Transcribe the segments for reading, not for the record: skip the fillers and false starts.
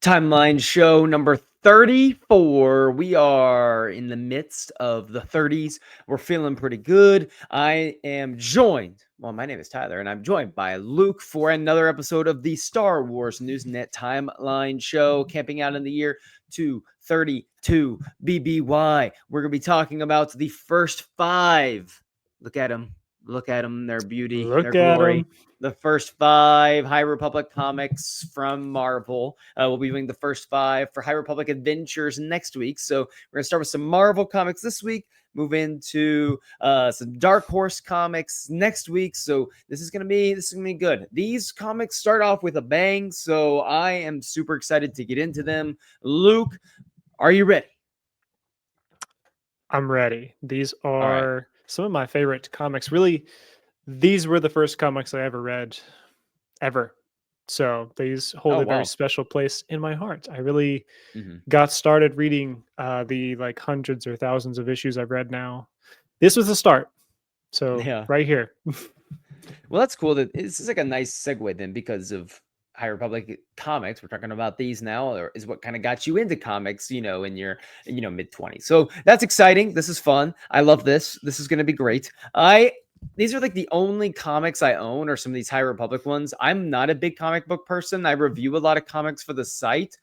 Timeline show number 34. We are in the midst of the 30s. We're feeling pretty good. I am joined, well, my name is Tyler, and I'm joined by Luke for another episode of the Star Wars Newsnet Timeline show, camping out in the year 232 BBY. We're going to be talking about the first 5. Look at them. Look at them, their beauty, their Look at glory. him. The first 5 High Republic comics from Marvel. We'll be doing the first 5 for High Republic Adventures next week. So we're going to start with some Marvel comics this week, move into some Dark Horse comics next week. So this is gonna be good. These comics start off with a bang, so I am super excited to get into them. Luke, are you ready? I'm ready. These right. are some of my favorite comics. Really, these were the first comics I ever read, ever. So these hold Oh, a very wow. special place in my heart. I really Mhm. got started reading the like hundreds or thousands of issues I've read now. This was the start. So Yeah. right here. Well, that's cool. That this is like a nice segue then, because of High Republic comics. We're talking about these now, or is what kind of got you into comics, in your, mid-20s. So that's exciting. This is fun. I love this. This is going to be great. These are like the only comics I own, or some of these High Republic ones. I'm not a big comic book person. I review a lot of comics for the site,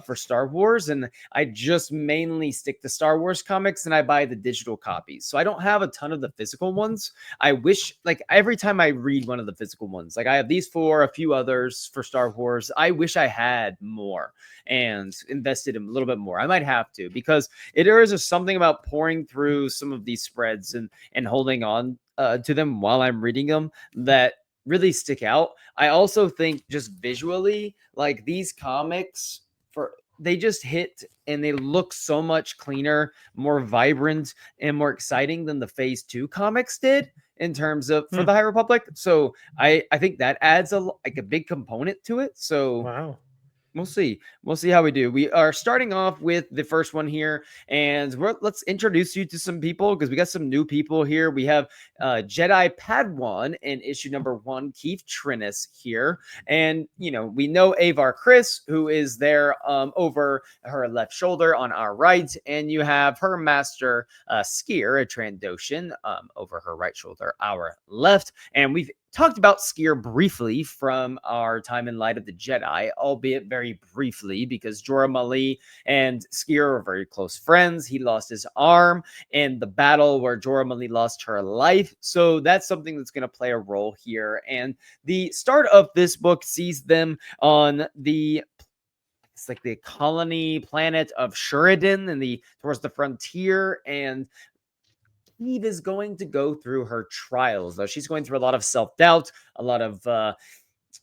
for Star Wars, and I just mainly stick to Star Wars comics, and I buy the digital copies. So I don't have a ton of the physical ones. I wish, like, every time I read one of the physical ones, like I have these 4, a few others for Star Wars. I wish I had more and invested in a little bit more. I might have to, because there is just something about pouring through some of these spreads and holding on to them while I'm reading them that really stick out. I also think just visually, like, these comics, they just hit and they look so much cleaner, more vibrant, and more exciting than the Phase 2 comics did in terms of for the High Republic. So I think that adds a big component to it. So Wow. we'll see. We'll see how we do. We are starting off with the first one here, and let's introduce you to some people, because we got some new people here. We have Jedi Padawan in issue number 1, Keith Trennis here, and we know Avar Kriss, who is there over her left shoulder on our right, and you have her master Sskeer, a Trandoshan, over her right shoulder, our left, and we've talked about Sskeer briefly from our time in Light of the Jedi, albeit very briefly, because Jorah Mali and Sskeer are very close friends. He lost his arm in the battle where Jorah Mali lost her life. So that's something that's going to play a role here. And the start of this book sees them on it's like the colony planet of Shuridan towards the frontier, and Eve is going to go through her trials, though. She's going through a lot of self-doubt, a lot of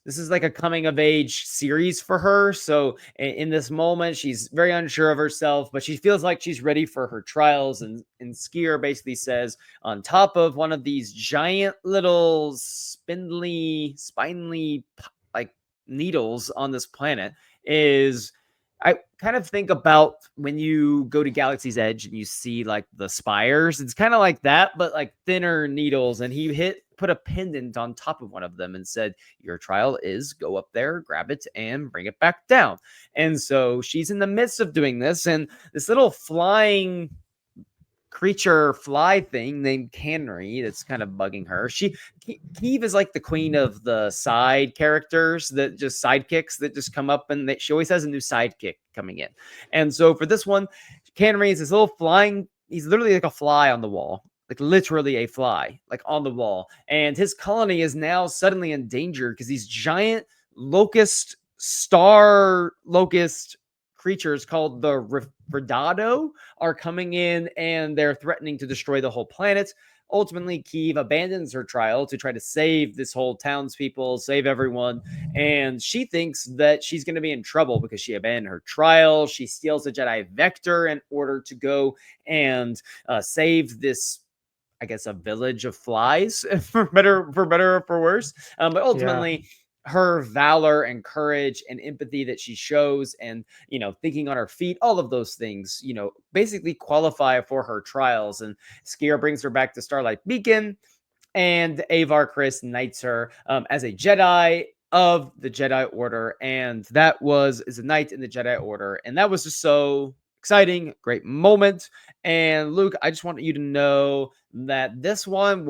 this is like a coming of age series for her. So in this moment, she's very unsure of herself, but she feels like she's ready for her trials. And Sskeer basically says, on top of one of these giant little spindly, like needles on this planet is, I kind of think about when you go to Galaxy's Edge and you see like the spires. It's kind of like that, but like thinner needles. And he put a pendant on top of one of them and said, your trial is go up there, grab it, and bring it back down. And so she's in the midst of doing this, and this little flying creature fly thing named Canry that's kind of bugging her. Keeve is like the queen of the side characters, that just sidekicks that just come up, and she always has a new sidekick coming in. And so for this one, Canry is this little flying, he's literally like a fly on the wall, like literally a fly, like on the wall. And his colony is now suddenly in danger because these giant star locust creatures called the Redado are coming in, and they're threatening to destroy the whole planet. Ultimately, Keeve abandons her trial to try to save this whole townspeople, save everyone. And she thinks that she's going to be in trouble because she abandoned her trial. She steals a Jedi Vector in order to go and save this, I guess, a village of flies, for better or for worse. But ultimately, her valor and courage and empathy that she shows, and thinking on her feet, all of those things basically qualify for her trials. And Skier brings her back to Starlight Beacon, and Avar Kriss knights her as a Jedi of the Jedi Order, and that was a knight in the Jedi Order, and that was just so exciting, great moment. And Luke, I just want you to know that this one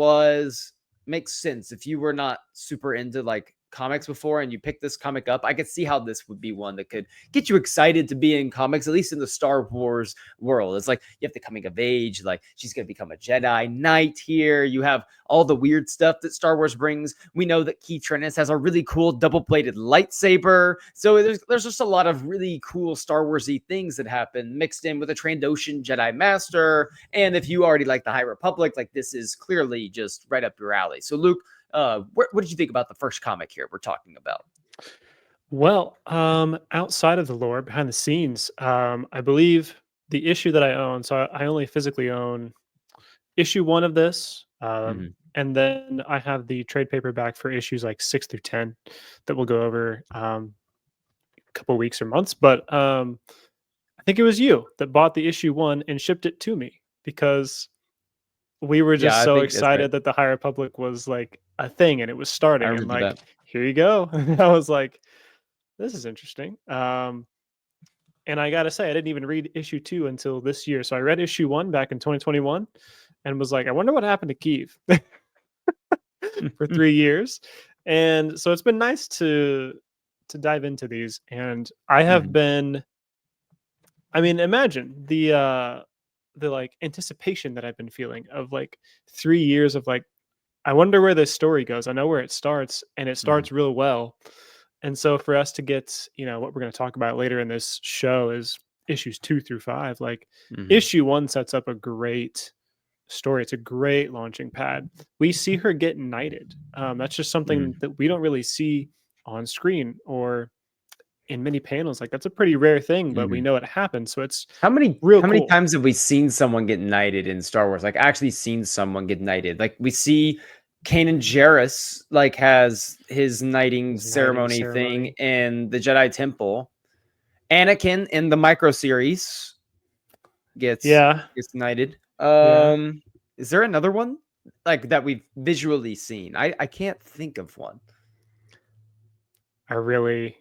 makes sense if you were not super into like comics before and you picked this comic up. I could see how this would be one that could get you excited to be in comics, at least in the Star Wars world. It's like you have the coming of age, like she's going to become a Jedi Knight here. You have all the weird stuff that Star Wars brings. We know that Keith Trennis has a really cool double-bladed lightsaber. So there's just a lot of really cool Star Wars-y things that happen mixed in with a Trandoshan Jedi Master. And if you already like the High Republic, like this is clearly just right up your alley. So Luke, what did you think about the first comic here we're talking about? Well, outside of the lore, behind the scenes, I believe the issue that I own, so I only physically own issue 1 of this. And then I have the trade paperback for issues like 6 through 10 that we'll go over a couple weeks or months. But I think it was you that bought the issue 1 and shipped it to me because we were just so excited that the High Republic was like a thing and it was starting. And like, here you go. And I was like, this is interesting. And I gotta say, I didn't even read issue 2 until this year. So I read issue 1 back in 2021 and was like, I wonder what happened to Keith for 3 years. And so it's been nice to dive into these. And I have been, I mean, imagine the like anticipation that I've been feeling of like 3 years of like, I wonder where this story goes. I know where it starts and it starts real well. And so for us to get, what we're going to talk about later in this show is issues 2 through 5. Like issue 1 sets up a great story. It's a great launching pad. We see her get knighted. That's just something that we don't really see on screen or in many panels. Like that's a pretty rare thing, but we know it happens. So it's how many cool. times have we seen someone get knighted in Star Wars? Like actually seen someone get knighted. Like we see Kanan Jarrus like has his knighting ceremony thing in the Jedi Temple. Anakin in the micro series gets knighted. Is there another one like that we've visually seen? I can't think of one. I really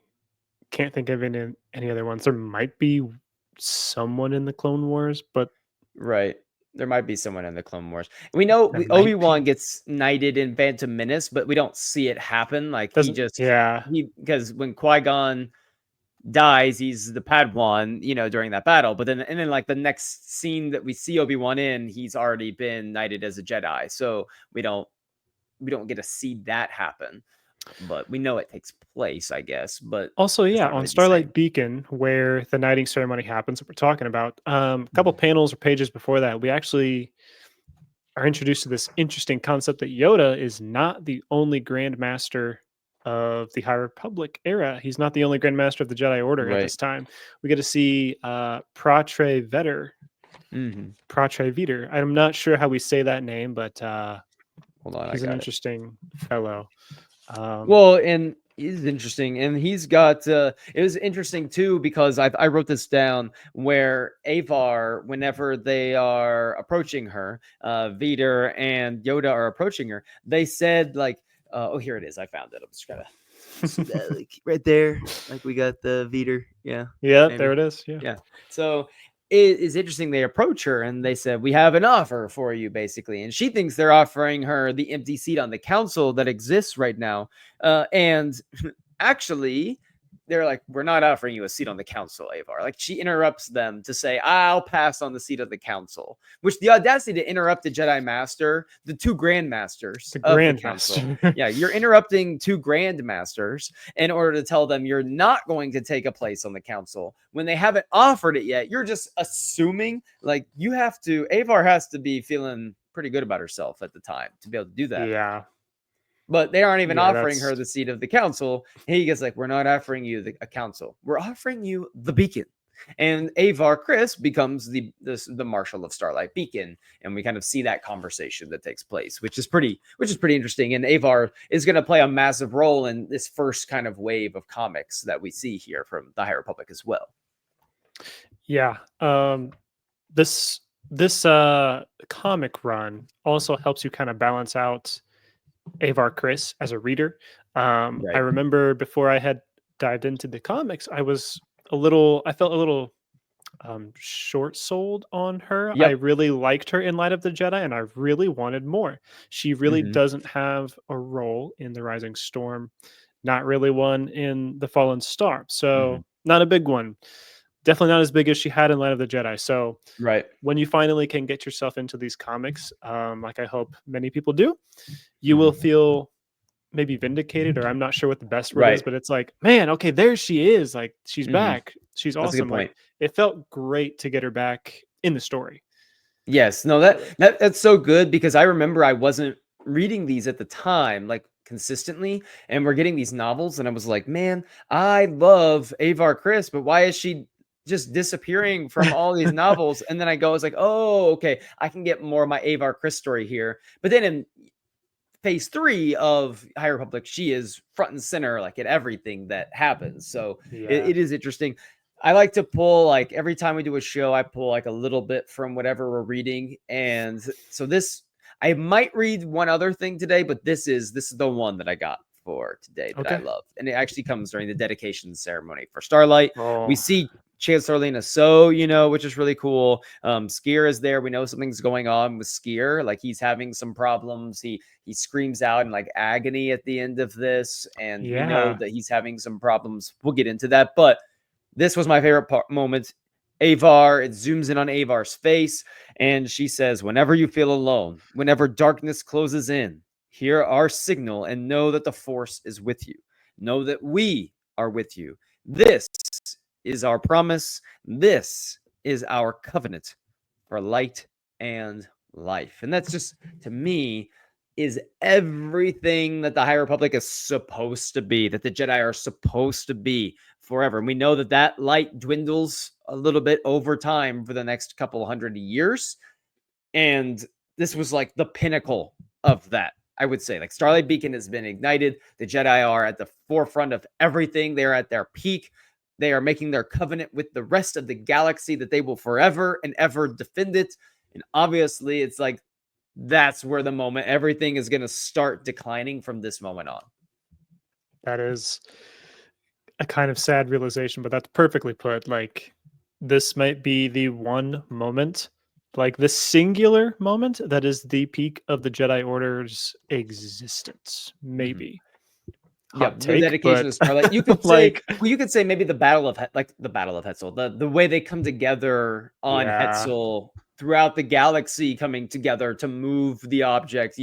can't think of any other ones. There might be someone in the Clone Wars, but there might be someone in the Clone Wars. We know Obi-Wan gets knighted in Phantom Menace, but we don't see it happen. Like because when Qui-Gon dies, he's the Padawan, during that battle. But then like the next scene that we see Obi-Wan in, he's already been knighted as a Jedi. So we don't get to see that happen. But we know it takes place, I guess. But also, on Starlight Beacon, where the knighting ceremony happens, that we're talking about, a couple panels or pages before that, we actually are introduced to this interesting concept that Yoda is not the only Grand Master of the High Republic era. He's not the only Grand Master of the Jedi Order at this time. We get to see Patre Vetter. Patre Vetter. I'm not sure how we say that name, but hold on, he's an interesting fellow. And he's interesting, and he's got it was interesting too because I wrote this down where Avar, whenever they are approaching her, Vetter and Yoda are approaching her, they said like, oh, here it is, I found it. I'm just gonna see that, like right there, like we got the Vetter, there it is, so it is interesting. They approach her and they said, we have an offer for you, basically. And she thinks they're offering her the empty seat on the council that exists right now. And actually, they're like, we're not offering you a seat on the council, Avar. Like she interrupts them to say, I'll pass on the seat of the council, which the audacity to interrupt the Jedi Master, the 2 Grandmasters of the council. You're interrupting 2 Grandmasters in order to tell them you're not going to take a place on the council when they haven't offered it yet. You're just assuming like Avar has to be feeling pretty good about herself at the time to be able to do that. But they aren't even offering her the seat of the council. He gets like, we're not offering you a council. We're offering you the beacon. and Avar Kriss becomes the Marshal of Starlight Beacon, and we kind of see that conversation that takes place, which is pretty interesting. And Avar is going to play a massive role in this first kind of wave of comics that we see here from the High Republic as well. Yeah. This comic run also helps you kind of balance out Avar Kriss as a reader. I Right. remember before I had dived into the comics, I felt a little short sold on her. I Yep. really liked her in Light of the Jedi, and I really wanted more. She really Hmm. doesn't have a role in the Rising Storm, not really one in the Fallen Star. Hmm. So not a big one. Definitely not as big as she had in Light of the Jedi. So Right. when you finally can get yourself into these comics, like I hope many people do, you will Hmm. feel maybe vindicated, or I'm not sure what the best word is, Right. but it's like, man, okay, there she is. Like, she's Hmm. back. She's That's a good awesome. Like, point. it felt great to get her back in the story. Yes, no, that's so good, because I remember I wasn't reading these at the time, like, consistently, and we're getting these novels, and I was like, man, I love Avar Kriss, but why is she just disappearing from all these novels? And then I was like, oh, okay, I can get more of my Avar Kriss story here. But then in phase 3 of High Republic, she is front and center, like, at everything that happens. So Yeah. it is interesting. I like to pull, like, every time we do a show, I pull like a little bit from whatever we're reading. And so this, I might read one other thing today, but this is the one that I got for today that I Okay. love. And it actually comes during the dedication ceremony for Starlight. We Oh, see Chancellor Lena So, which is really cool. Skier is there. We know something's going on with Skier. Like, he's having some problems. He screams out in like agony at the end of this, and we know yeah. that he's having some problems. We'll get into that, but this was my favorite moment. Avar, it zooms in on Avar's face, and she says, whenever you feel alone, whenever darkness closes in, hear our signal and know that the Force is with you. Know that we are with you. This is our promise. This is our covenant for light and life. And that's just, to me, is everything that the High Republic is supposed to be, that the Jedi are supposed to be forever. And we know that that light dwindles a little bit over time for the next couple hundred years. And this was like the pinnacle of that, I would say. Like, Starlight Beacon has been ignited. The Jedi are at the forefront of everything. They are at their peak. They are making their covenant with the rest of the galaxy that they will forever and ever defend it. And obviously, it's like that's where the moment everything is going to start declining from this moment on. That is a kind of sad realization, but that's perfectly put. Like, this might be the one moment, like the singular moment, that is the peak of the Jedi Order's existence. Mhm. Maybe. Hot Yep, the take, dedication but of Starlight. You could say, like, well, you could say maybe the Battle of like the Battle of Hetzel, the way they come together on yeah, Hetzel throughout the galaxy, coming together to move the object,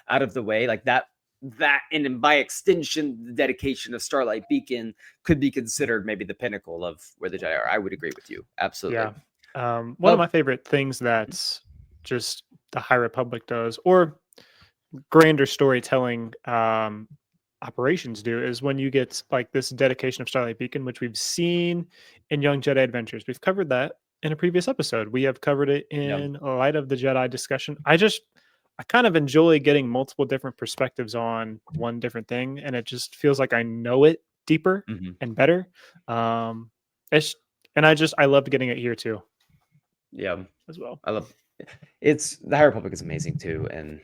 out of the way, like that. That, and by extension, the dedication of Starlight Beacon could be considered maybe the pinnacle of where the Jedi are. I would agree with you, absolutely. yeah. One of my Well, favorite things that just the High Republic does, or grander storytelling operations do, is when you get like this dedication of Starlight Beacon, which we've seen in Young Jedi Adventures. We've covered that in a previous episode. We have covered it yeah, in Light of the Jedi discussion. I kind of enjoy getting multiple different perspectives on one different thing, and it just feels like I know it deeper mhm, and better. Um, it's and I loved getting it here too yeah, as well. I love. It's the High Republic is amazing too, and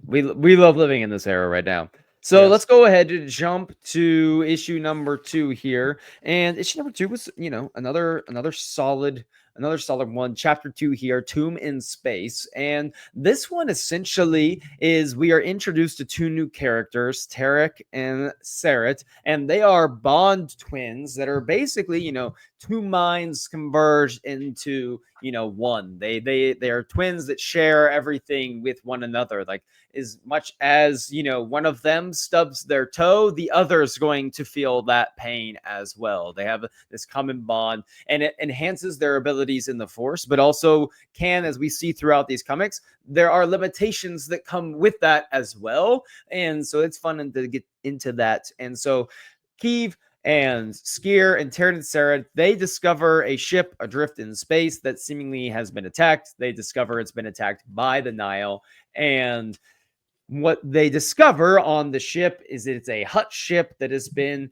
we love living in this era right now. So let's Yes. go ahead and jump to issue number 2 here. And issue number 2 was, another solid one. Chapter 2 here, Tomb in Space. And this one essentially is we are introduced to 2 new characters, Tarek and Sarat, and they are Bond twins that are basically, 2 minds converged into, one. They are twins that share everything with one another. Like, as much as, one of them stubs their toe, the other is going to feel that pain as well. They have this common bond, and it enhances their abilities in the Force, but also can, as we see throughout these comics, there are limitations that come with that as well. And so it's fun to get into that. And so, Keeve, And Skier and Terran and Sarah, they discover a ship adrift in space that seemingly has been attacked. They discover it's been attacked by the Nile. And what they discover on the ship is it's a Hutt ship that has been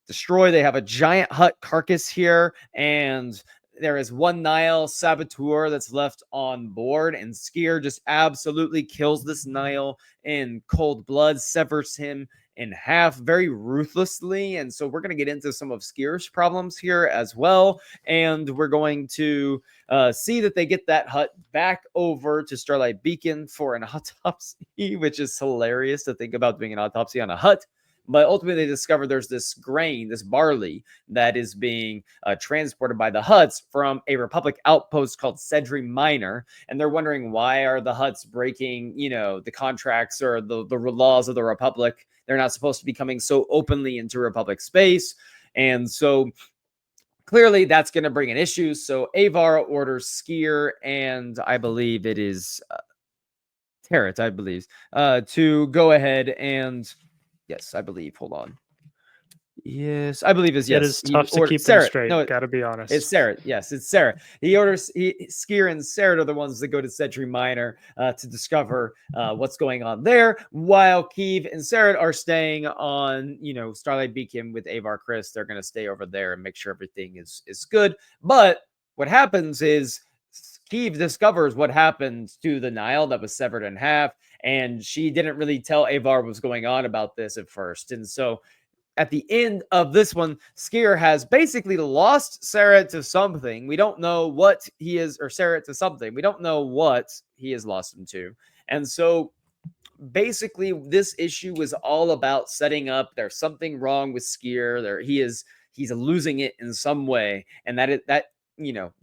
destroyed. They have a giant Hutt carcass here, and there is one Nile saboteur that's left on board, and Skier just absolutely kills this Nile in cold blood, severs him in half very ruthlessly. And so we're going to get into some of Skier's problems here as well. And we're going to see that they get that Hutt back over to Starlight Beacon for an autopsy, which is hilarious to think about doing an autopsy on a Hutt. But ultimately, they discover there's this grain, this barley, that is being transported by the Hutts from a Republic outpost called Sedri Minor. And they're wondering, why are the Hutts breaking, the contracts or the laws of the Republic? They're not supposed to be coming so openly into Republic space. And so clearly that's going to bring an issue. So Avar orders Skier, and I believe it is Terret, I believe, to go ahead and... Yes, I believe. Hold on. Yes, I believe is yes. It is tough to keep them straight. No, gotta be honest. It's Sarah. Yes, it's Sarah. He orders Skier and Sarah are the ones that go to Sedri Minor to discover what's going on there, while Keeve and Sarah are staying on, Starlight Beacon with Avar Kriss. They're going to stay over there and make sure everything is good. But what happens is Keeve discovers what happened to the Nile that was severed in half, and she didn't really tell Avar what was going on about this at first. And so at the end of this one, Skier has basically lost Sarah to something. We don't know what he is, or Sarah to something. We don't know what he has lost him to. And so basically this issue was all about setting up there's something wrong with Skier. He's losing it in some way, and that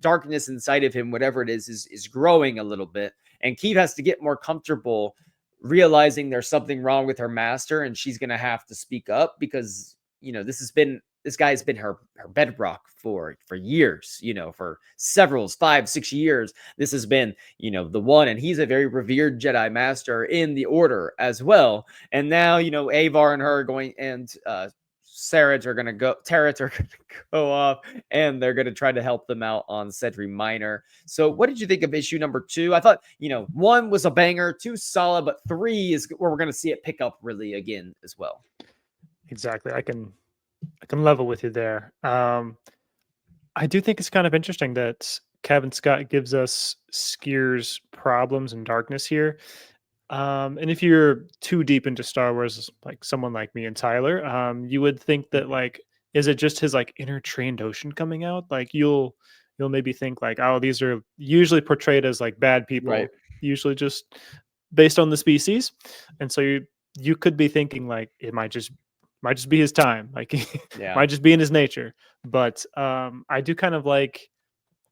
darkness inside of him, whatever it is growing a little bit. And Keeve has to get more comfortable realizing there's something wrong with her master, and she's going to have to speak up because, this guy's been her bedrock for years, for several 5-6 years. This has been, the one, and he's a very revered Jedi master in the Order as well. And now, Avar and her are going, and Terrets are going to go off, and they're going to try to help them out on Sedri Minor. So what did you think of issue number 2? I thought, 1 was a banger, 2 solid, but 3 is where we're going to see it pick up really again as well. Exactly. I can level with you there. I do think it's kind of interesting that Kevin Scott gives us Skier's problems and darkness here. And if you're too deep into Star Wars, like someone like me and Tyler, you would think that is it just his inner Trandoshan coming out? You'll maybe think oh, these are usually portrayed as bad people, right, usually just based on the species. And so you could be thinking it might just be his time, yeah, might just be in his nature. But I do kind of like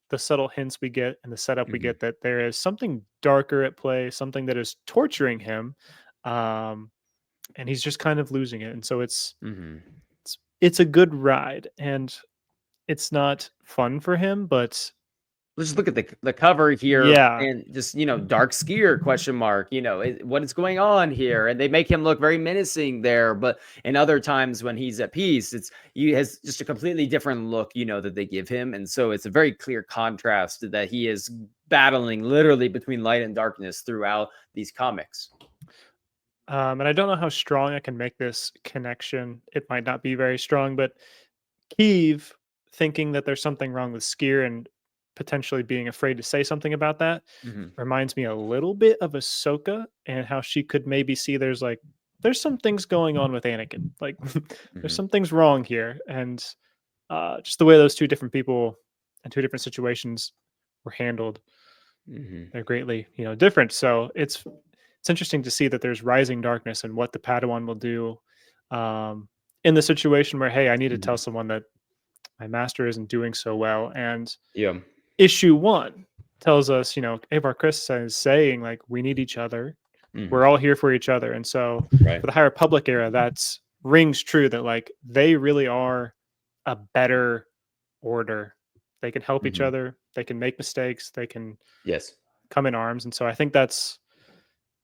the subtle hints we get and the setup we get that there is something darker at play, something that is torturing him, and he's just kind of losing it. And so it's a good ride, and it's not fun for him, but let's just look at the cover here, yeah, and just dark Skier ? What is going on here? And they make him look very menacing there, but in other times when he's at peace, he has just a completely different look, that they give him. And so it's a very clear contrast that he is battling literally between light and darkness throughout these comics. And I don't know how strong I can make this connection. It might not be very strong, but Keeve thinking that there's something wrong with Skier and potentially being afraid to say something about that reminds me a little bit of Ahsoka and how she could maybe see there's some things going on with Anakin. There's some things wrong here. And just the way those two different people and two different situations were handled, they're greatly, different. So it's interesting to see that there's rising darkness and what the Padawan will do in the situation where, hey, I need to tell someone that my master isn't doing so well. And issue 1 tells us, Avar Kriss is saying we need each other. We're all here for each other. And so for the High Republic era, that's rings true that they really are a better order. They can help each other. They can make mistakes. They can come in arms. And so I think that's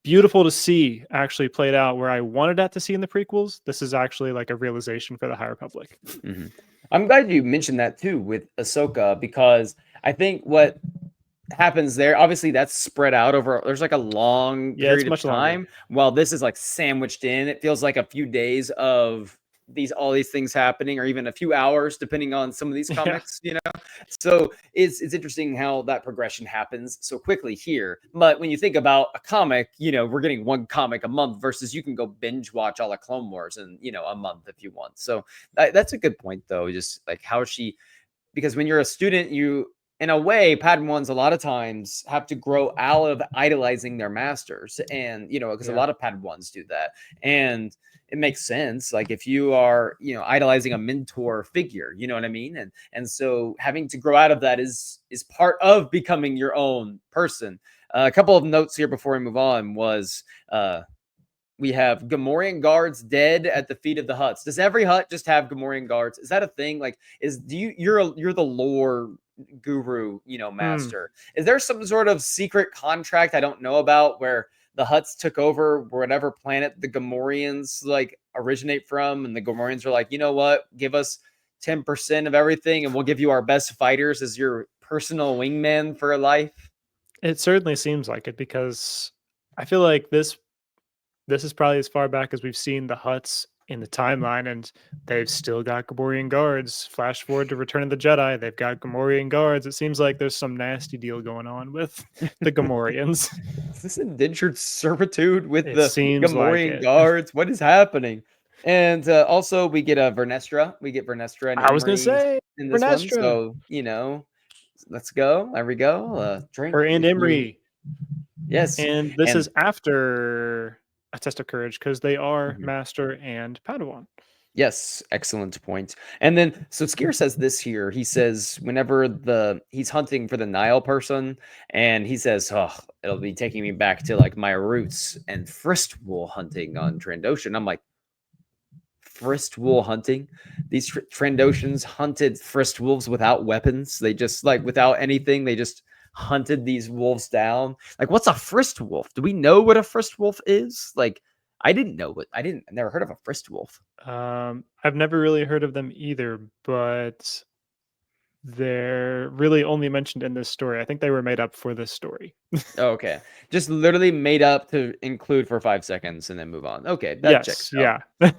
beautiful to see actually played out where I wanted that to see in the prequels. This is actually like a realization for the High Republic. Mhm. I'm glad you mentioned that too with Ahsoka, because I think what happens there, obviously that's spread out over, there's like a long Yeah, it's period of much longer. time, while this is like sandwiched in. It feels like a few days of all these things happening, or even a few hours depending on some of these Yeah. comics, you know. So it's interesting how that progression happens so quickly here. But when you think about a comic, you know, we're getting one comic a month versus you can go binge watch all the Clone Wars in, you know, a month if you want. So that's a good point though, just like how she, because when you're a student, you, in a way, Padawans a lot of times have to grow out of idolizing their masters, and you know, because a Yeah. lot of Padawans do that, and it makes sense. Like if you are, you know, idolizing a mentor figure, you know what I mean, and so having to grow out of that is part of becoming your own person. A couple of notes here before we move on was we have Gamorrean guards dead at the feet of the huts. Does every hut just have Gamorrean guards? Is that a thing? Like, is do you you're the lore guru, you know, Hmm. master? Is there some sort of secret contract I don't know about where the huts took over whatever planet the Gamorreans like originate from, and the Gamorreans are like, you know what, give us 10% of everything, and we'll give you our best fighters as your personal wingman for life? It certainly seems like it because I feel like this is probably as far back as we've seen the huts in the timeline, and they've still got Gamorrean guards. Flash forward to Return of the Jedi, they've got Gamorrean guards. It seems like there's some nasty deal going on with the Gamorreans. Is this indentured servitude with It the seems like Gamorrean it. guards? What is happening? And also, we get a Vernestra. We get Vernestra and I was gonna Emery say in this one. Vernestra So, you know, let's go. There we go. Drink or and if you. Emery, Yes. and this And is after a test of courage because they are mhm. Master and Padawan. Yes, excellent point. And then so Skier says this here. He says whenever he's hunting for the Nile person, and he says, "Oh, it'll be taking me back to like my roots and Fristwool hunting on Trandoshan." I'm like, Fristwool hunting? These Trandoshans hunted Frist wolves without weapons. They just like without anything. They just hunted these wolves down. Like, what's a Frist wolf? Do we know what a Frist wolf is? Like, I didn't know what I never heard of a Frist wolf. I've never really heard of them either, but they're really only mentioned in this story. I think they were made up for this story. Oh, okay. Just literally made up to include for 5 seconds and then move on. Okay, that checks Yes, out. yeah.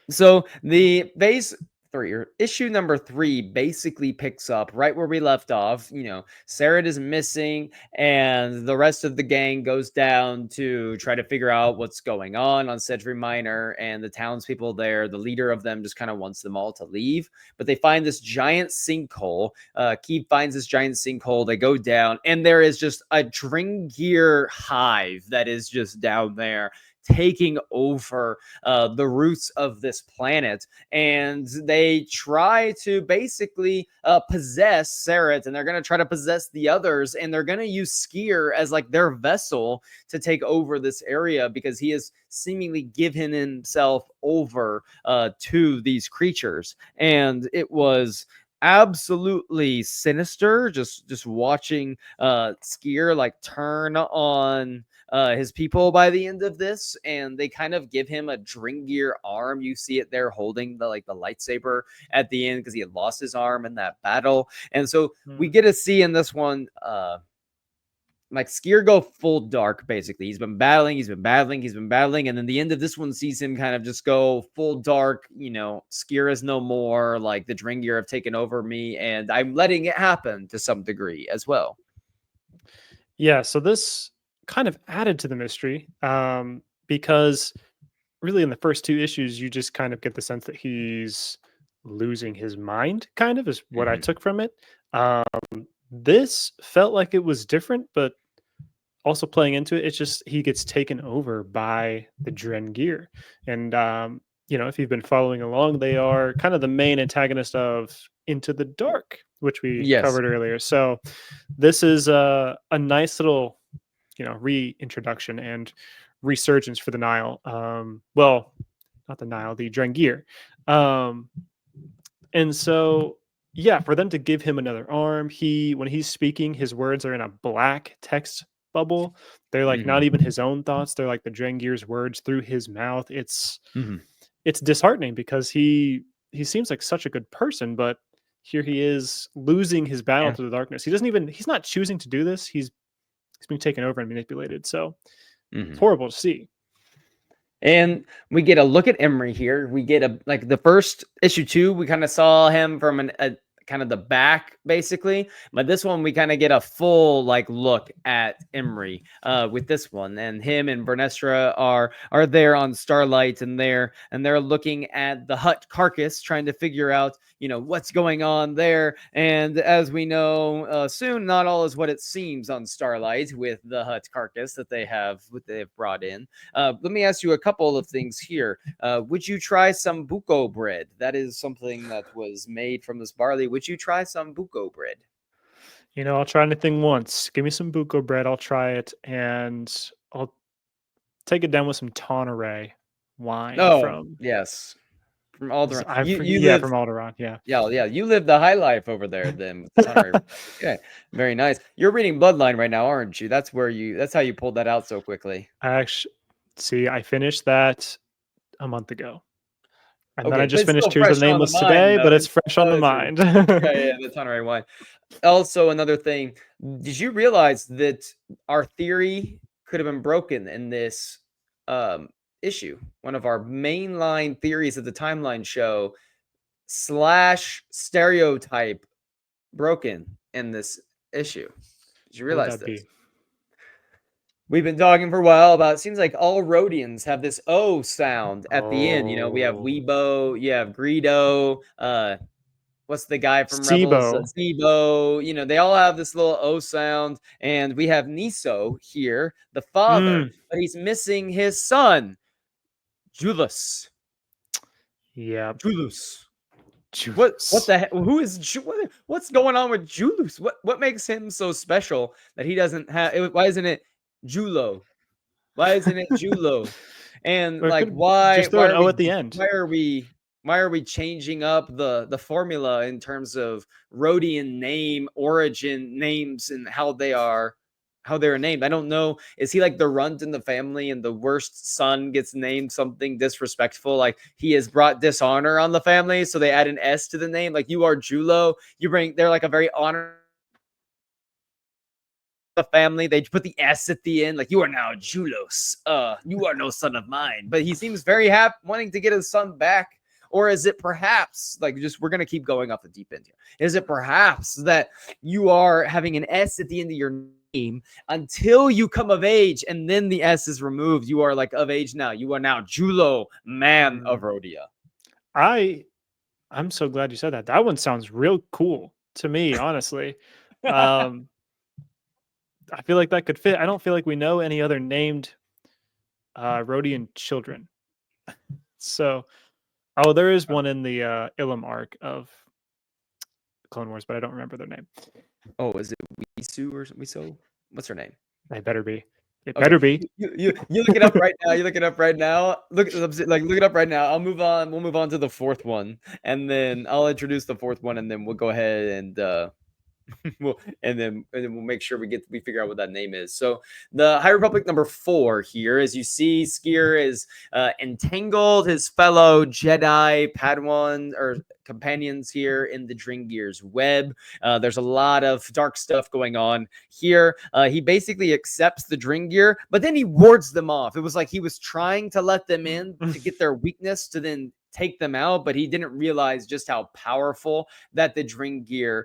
So the phase three, or issue number 3, basically picks up right where we left off. You know, Sarah is missing, and the rest of the gang goes down to try to figure out what's going on Sedgery Minor, and the townspeople there, the leader of them just kind of wants them all to leave. But they find this giant sinkhole. Keith finds this giant sinkhole. They go down, and there is just a Dringir hive that is just down there taking over the roots of this planet, and they try to basically possess Sareth, and they're going to try to possess the others, and they're going to use Skier as like their vessel to take over this area, because he has seemingly given himself over to these creatures. And it was absolutely sinister just watching Skier like turn on his people by the end of this, and they kind of give him a Dringir arm. You see it there holding the like the lightsaber at the end, because he had lost his arm in that battle. And so we Mm. get to see in this one like Skier go full dark. Basically, he's been battling, and then the end of this one sees him kind of just go full dark. You know, Skier is no more. Like the Dringir have taken over me, and I'm letting it happen to some degree as well. Yeah, so this kind of added to the mystery, because really in the first 2 issues, you just kind of get the sense that he's losing his mind, kind of, is what I Mhm. took from it. Um, this felt like it was different, but also playing into it, it's just he gets taken over by the Drengir. And, if you've been following along, they are kind of the main antagonist of Into the Dark, which we Yes. covered earlier. So this is a nice little, reintroduction and resurgence for the Nile. Well, not the Nile, the Drengir. Um, and so, yeah, for them to give him another arm, when he's speaking, his words are in a black text bubble. They're like Mhm. not even his own thoughts. They're like the Drengir's words through his mouth. Mhm. It's disheartening because he seems like such a good person, but here he is losing his battle Yeah. to the darkness. He's not choosing to do this. He's being taken over and manipulated. So it's Mhm. horrible to see. And we get a look at Emery here. We get a like the first issue 2, we kind of saw him from a kind of the back basically, but this one we kind of get a full like look at Emery with this one, and him and Vernestra are there on Starlight, and they're looking at the hut carcass, trying to figure out what's going on there. And as we know, soon not all is what it seems on Starlight with the hut carcass that they've brought in. Let me ask you a couple of things here. Would you try some buko bread? That is something that was made from this barley. Would you try some buko bread? I'll try anything once. Give me some buko bread. I'll try it, and I'll take it down with some Tonneray wine Oh, from. yes. From Alderaan. I You yeah, live from Alderaan. Yeah. Yeah, yeah, you live the high life over there then with the Sunray. Okay, very nice. You're reading Bloodline right now, aren't you? That's how you pulled that out so quickly. I actually see. I finished that a month ago, and then I Okay, but just it's finished still Tears fresh of the on the Nameless mind today, though. but it's fresh on the That's true. mind. Yeah, yeah, the Sunray wine. Also, another thing, did you realize that our theory could have been broken in this um, issue? One of our mainline theories of the timeline show slash stereotype broken in this issue. Did you What would realize that this? be? We've been talking for a while about it seems like all Rhodians have this O sound at the end. We have Oh, Weebo, you have Greedo, what's the guy from Rebels? SIBO. Zebo. They all have this little O sound. And we have Niso here, the father, Mm, but he's missing his son, Julius. yeah. Julius. What Julius. the heck? Who is what's going on with Julius? What makes him so special that he doesn't have? Why isn't it Julo? Why isn't it Julo? And Or it like, could why just throw why an are O we at the end. why are we why are we changing up the formula in terms of Rhodian name origin names and how they're named? I don't know. Is he like the runt in the family and the worst son gets named something disrespectful? Like he has brought dishonor on the family, so they add an S to the name. Like you are Julo. They're like a very honor the family. They put the S at the end, like you are now Julos. You are no son of mine. But he seems very happy, wanting to get his son back. Or is it perhaps like just we're gonna keep going off the deep end here? Is it perhaps that you are having an S at the end of your name until you come of age, and then the S is removed? You are like of age now. You are now Julo, man of Mm. Rhodia. I'm so glad you said that. That one sounds real cool to me, honestly. Um, I feel like that could fit. I don't feel like we know any other named Rhodian children. So, oh, there is one in the Ilum arc of Clone Wars, but I don't remember their name. Oh, is it Wisu or Wiso? What's her name? They better be. It Okay, better be. you look it up right now. You look it up right now. Look it up right now. I'll move on. We'll move on to the fourth one, and then I'll introduce the fourth one, and then we'll go ahead and we'll make sure we figure out what that name is. So the High Republic number 4 here, as you see, Skier is entangled his fellow Jedi Padawan or companions here in the Dringir's web. There's a lot of dark stuff going on here. He basically accepts the Dringir, but then he wards them off. It was like he was trying to let them in to get their weakness to then take them out, but he didn't realize just how powerful that the Dringir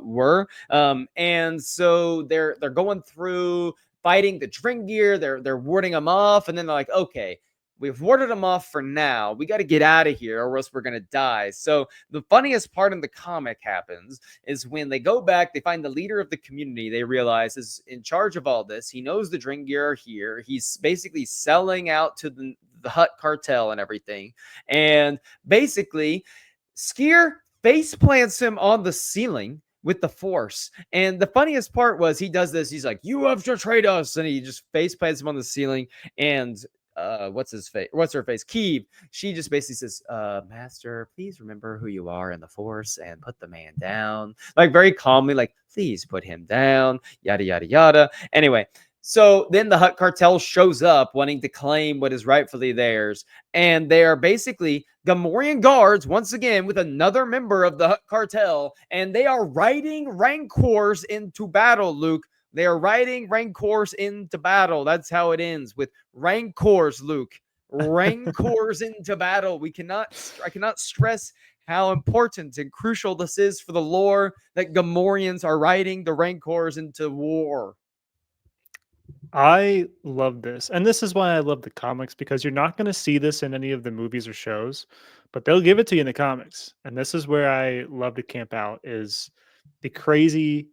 were. And so they're going through fighting the Dringir. They're warding them off, and then they're like, okay, we've warded them off for now. We got to get out of here, or else we're gonna die. So the funniest part in the comic happens is when they go back, they find the leader of the community. They realize is in charge of all this. He knows the Dringir are here. He's basically selling out to the Hut cartel and everything. And basically, Skier face plants him on the ceiling with the Force. And the funniest part was he does this. He's like, "You have betrayed us," and he just face plants him on the ceiling. And what's his face? What's her face? Keeve. She just basically says, "Master, please remember who you are in the Force and put the man down." Like very calmly, like, "Please put him down." Yada yada yada. Anyway, So then the Hut Cartel shows up wanting to claim what is rightfully theirs. And they are basically Gamorrean guards, once again, with another member of the Hut Cartel. And they are riding Rancors into battle, Luke. They are riding Rancors into battle. That's how it ends, with Rancors, Luke. Rancors into battle. I cannot stress how important and crucial this is for the lore that Gamorreans are riding the Rancors into war. I love this. And this is why I love the comics, because you're not going to see this in any of the movies or shows, but they'll give it to you in the comics. And this is where I love to camp out, is the crazy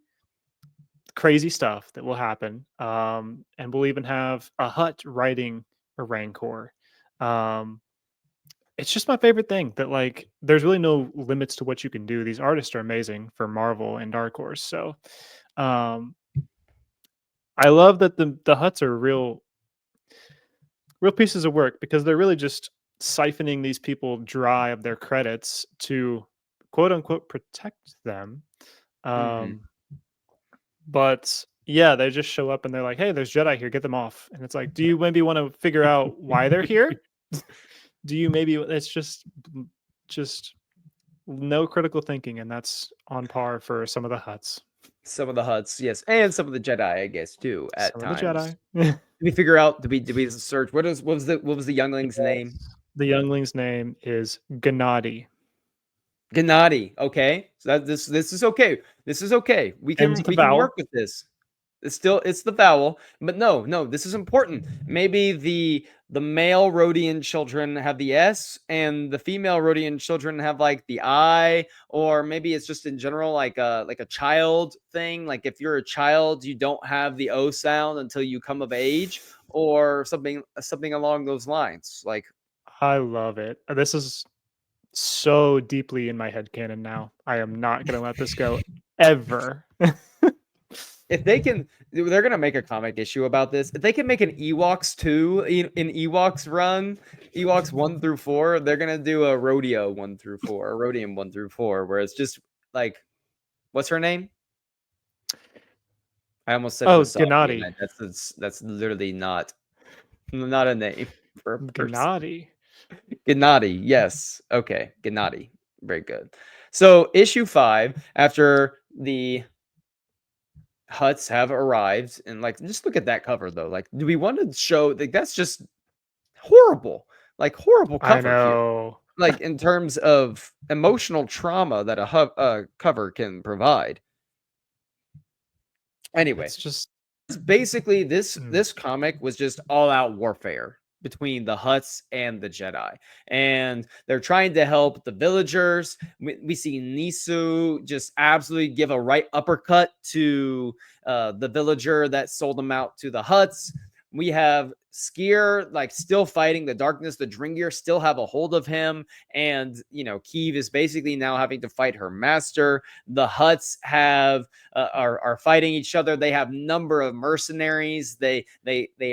stuff that will happen. And we'll even have a Hut riding a Rancor. Um, it's just my favorite thing that, like, there's really no limits to what you can do. These artists are amazing for Marvel and Dark Horse. So um I love that the Huts are real pieces of work, because they're really just siphoning these people dry of their credits to quote unquote protect them. Mm-hmm. Um, but yeah, they just show up and they're like, "Hey, there's Jedi here, get them off." And it's like, do you maybe want to figure out why they're here? Do you maybe it's just no critical thinking, and that's on par for some of the Huts. Some of the Huts, yes, and some of the Jedi, I guess, too, at Some of the times. Jedi. Did we figure out? Did we search? What was the youngling's name? Yes. The youngling's name is Gennady. Gennady. Okay, so this is okay. This is okay. Ends with a We can vowel. work with this. It's the vowel, but no, this is important. Maybe the male Rhodian children have the S, and the female Rhodian children have like the I, or maybe it's just in general like a child thing. Like if you're a child, you don't have the O sound until you come of age, or something along those lines. Like I love it. This is so deeply in my head canon now. I am not going to let this go ever. if they can, they're gonna make a comic issue about this. If they can make an Ewoks 2 in Ewoks run, Ewoks 1 through 4, they're gonna do a rodeo 1 through 4, a Rhodium 1 through 4, where it's just like, what's her name? I almost said Oh, Misaki, Gennady. and that's literally not a name for a person. Gennady. Gennady, yes. Okay, Gennady. Very good. So issue 5, after the Huts have arrived, and like just look at that cover though. Like, do we want to show like that's just horrible, like horrible I cover here. know. Like in terms of emotional trauma that a cover can provide. Anyway, It's just basically mm, this comic was just all out warfare between the Huts and the Jedi, and they're trying to help the villagers. We see Nisu just absolutely give a right uppercut to the villager that sold them out to the Huts. We have Skier like still fighting the darkness. The Dringir still have a hold of him, and Keeve is basically now having to fight her master. The Huts are fighting each other. They have number of mercenaries. They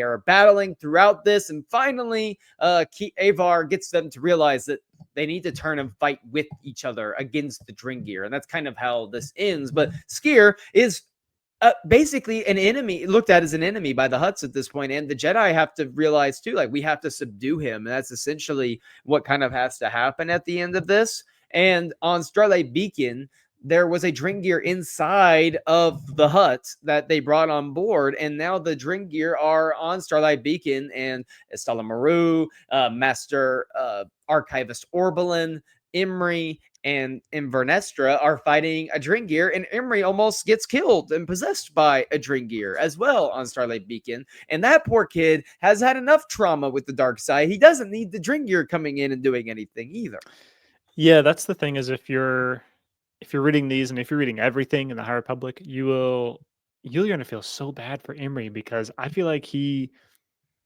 are battling throughout this, and finally, Avar gets them to realize that they need to turn and fight with each other against the Dringir, and that's kind of how this ends. But Skier is basically an enemy, looked at as an enemy by the Huts at this point, and the Jedi have to realize too, like we have to subdue him, and that's essentially what kind of has to happen at the end of this. And on Starlight Beacon, there was a Dringir inside of the hut that they brought on board, and now the Dringir are on Starlight Beacon, and Estella Maru, Master Archivist Orbelin, Imri, and Vernestra are fighting a Dringir, and Imri almost gets killed and possessed by a Dringir as well on Starlight Beacon. And that poor kid has had enough trauma with the dark side. He doesn't need the Dringir coming in and doing anything either. yeah, that's the thing, is if you're reading these, and if you're reading everything in the High Republic, you're gonna feel so bad for Imri, because I feel like he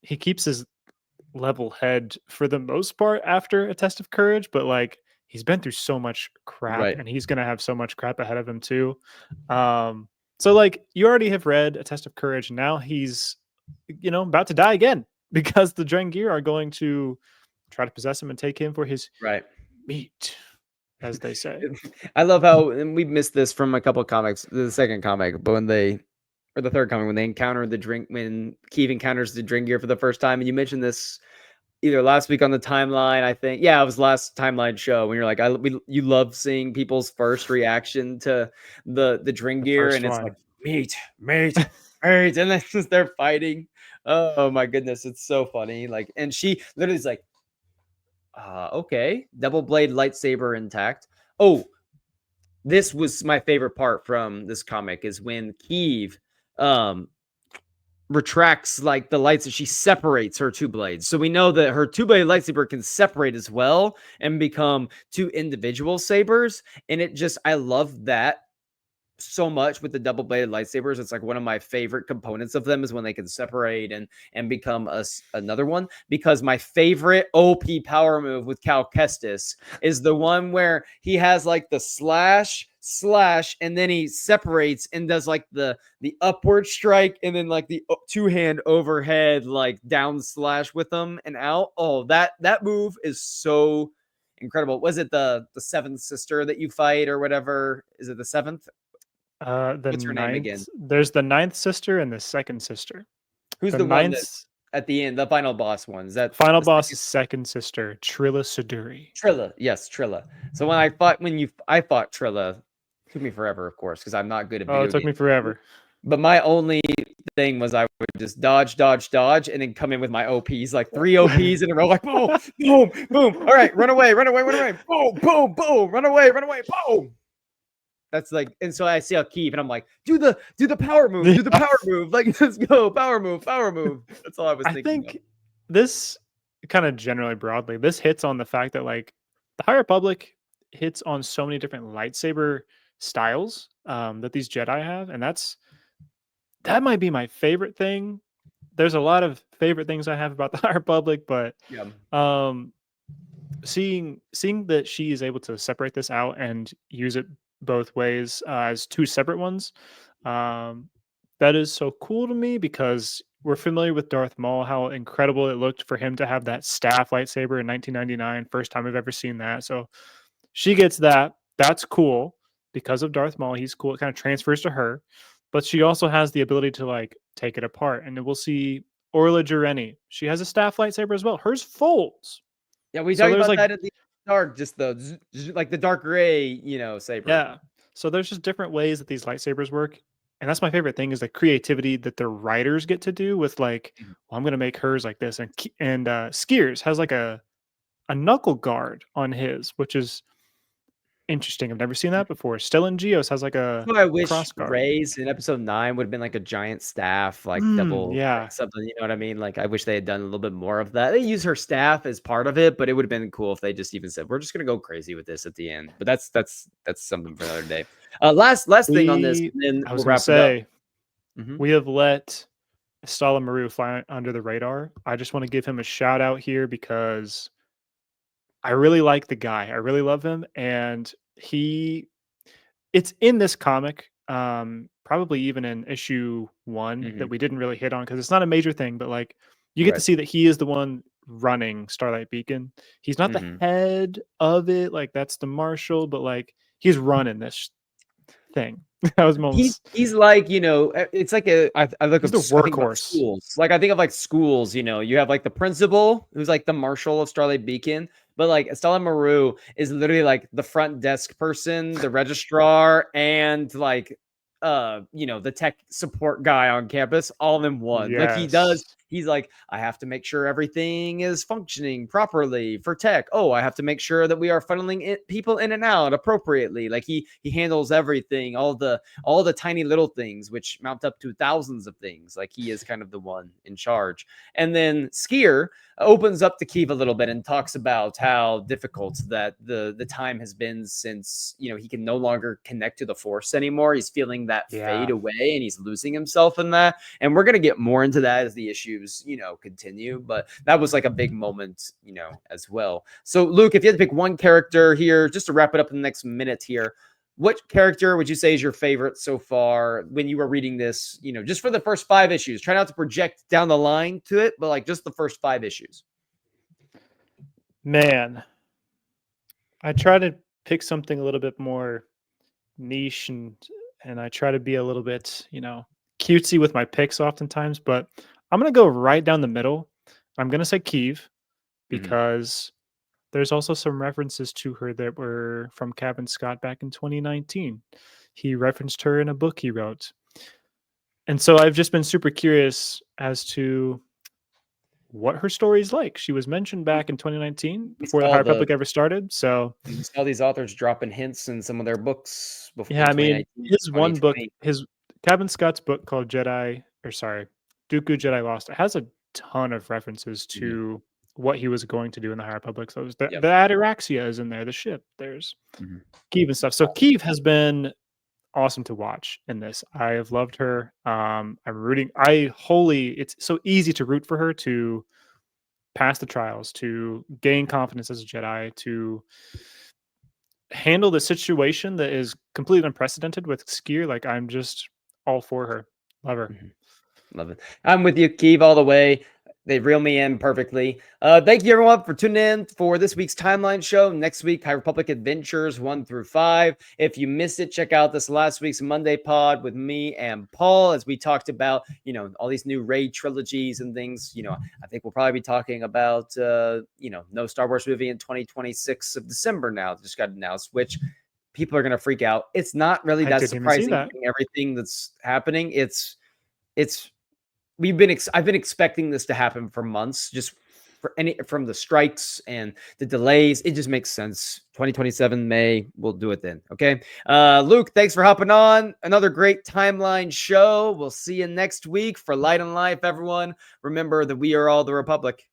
keeps his level head for the most part after a test of courage, but like he's been through so much crap, Right. and he's gonna have so much crap ahead of him too. So like you already have read a test of courage, and now he's about to die again because the Drengir are going to try to possess him and take him for his Right. meat, as they say. I love how, and we missed this from a couple of comics, the second comic, but when they or the third comic when they encounter the drink when Keeve encounters the Dringir for the first time, and you mentioned this either last week on the timeline, I think. Yeah, it was last timeline show when you're like, you love seeing people's first reaction to the The Dringir, first and it's like one. meat, meat, meat, and then they're fighting. Oh my goodness, it's so funny. Like, and she literally is like, okay, double blade lightsaber intact. Oh, this was my favorite part from this comic is when Keeve um retracts like the lights and she separates her two blades. So we know that her two blade lightsaber can separate as well and become two individual sabers. And it just, I love that so much with the double bladed lightsabers. It's like one of my favorite components of them is when they can separate and become another one. Because my favorite OP power move with Cal Kestis is the one where he has like the slash and then he separates and does like the upward strike and then like the two hand overhead like down slash with them and out. Oh, that move is so incredible. Was it the seventh sister that you fight or whatever? Is it the seventh? The What's her name again? ninth. There's the ninth sister and the second sister. Who's The the one that ninth at the end, the final boss one? Is that final the boss second? is second sister, Trilla Siduri. Trilla. Yes, Trilla. So I fought Trilla, took me forever, of course, because I'm not good at Oh, it video took me games. forever. But my only thing was I would just dodge, dodge, dodge, and then come in with my OPs, like 3 OPs in a row, like boom, boom, boom. All right, run away, run away, run away. Boom, boom, boom. Run away, boom. That's like, and so I see a Keeve, and I'm like, do the power move, do the power move, like let's go, power move, power move. That's all I was I thinking of. think this kind of generally broadly, this hits on the fact that like the High Republic hits on so many different lightsaber styles that these Jedi have, and that might be my favorite thing. There's a lot of favorite things I have about the High Republic, but Yeah, um, seeing that she is able to separate this out and use it both ways as two separate ones, um, that is so cool to me because we're familiar with Darth Maul, how incredible it looked for him to have that staff lightsaber in 1999. First time I've ever seen that. So she gets that. That's cool because of Darth Maul. He's cool. It kind of transfers to her, but she also has the ability to like take it apart. And then we'll see Orla Jareni. She has a staff lightsaber as well. Hers folds. yeah. We So talked there's about like, that at the dark, just like the dark gray, saber. yeah. So there's just different ways that these lightsabers work. And that's my favorite thing is the creativity that the writers get to do with like, Mhm. well, I'm gonna make hers like this. And Skiers has like a knuckle guard on his, which is interesting. I've never seen that before. Stellan Geos has like That's a why I wish cross guard. Ray's in episode 9 would have been like a giant staff, like double, Yeah. like something. You know what I mean? Like I wish they had done a little bit more of that. They use her staff as part of it, but it would have been cool if they just even said, "We're just gonna go crazy with this at the end." But that's something for another day. Last thing on this, and then I was we'll gonna wrap it up. say, Mhm. we have let Stala Maru fly under the radar. I just want to give him a shout out here because I really like the guy. I really love him, and it's in this comic, probably even in issue 1 that Mhm. we didn't really hit on because it's not a major thing, but, like, you get to Right. see that he is the one running Starlight Beacon. He's not the Mhm. head of it, like, that's the marshal, but, like, he's running this thing. That was He's moments. he's like, it's like I look He's up the I think about workhorse. schools. Like I think of like schools, you have like the principal who's like the marshal of Starlight Beacon, but like Estella Maru is literally like the front desk person, the registrar, and like the tech support guy on campus all in one. Like Yes. he's like, I have to make sure everything is functioning properly for tech. Oh, I have to make sure that we are funneling people in and out appropriately. Like he handles everything, all the tiny little things, which mount up to thousands of things. Like he is kind of the one in charge. And then Skier opens up to Keeve a little bit and talks about how difficult that the time has been since he can no longer connect to the Force anymore. He's feeling that fade Yeah. away and he's losing himself in that. And we're gonna get more into that as the issues continue. But that was like a big moment as well. So Luke, if you had to pick one character here, just to wrap it up in the next minute here, what character would you say is your favorite so far when you were reading this, just for the first 5 issues? Try not to project down the line to it, but like just the first 5 issues. Man, I try to pick something a little bit more niche and I try to be a little bit, cutesy with my picks oftentimes, but I'm gonna go right down the middle. I'm gonna say Kyiv Mhm. because there's also some references to her that were from Kevin Scott back in 2019. He referenced her in a book he wrote. And so I've just been super curious as to what her story is like. She was mentioned back in 2019 We before the saw High the Republic ever started. So we saw these authors dropping hints in some of their books yeah, in I mean, 2019, his one book, 2020. his Kevin Scott's book called Dooku Jedi Lost, it has a ton of references Mhm. to what he was going to do in the High Republic. So there's Yep. the Ataraxia is in there, the ship. There's Mhm. Kyiv and stuff. So Kyiv has been awesome to watch in this. I have loved her. I'm rooting. It's so easy to root for her to pass the trials, to gain confidence as a Jedi, to handle the situation that is completely unprecedented with Skier. Like I'm just all for her. Love her. Mhm. Love it. I'm with you, Keeve, all the way. They reel me in perfectly. Thank you, everyone, for tuning in for this week's Timeline Show. Next week, High Republic Adventures 1 through 5. If you missed it, check out this last week's Monday pod with me and Paul as we talked about, all these new Raid trilogies and things. I think we'll probably be talking about, no Star Wars movie in 2026 of December now. Just got announced, which people are going to freak out. It's not really I that didn't even see surprising that. given everything that's happening. It's I've been expecting this to happen for months, just from the strikes and the delays. It just makes sense. 2027 May, we'll do it then. Okay. Luke, thanks for hopping on. Another great timeline show. We'll see you next week for Light and Life, everyone. Remember that we are all the Republic.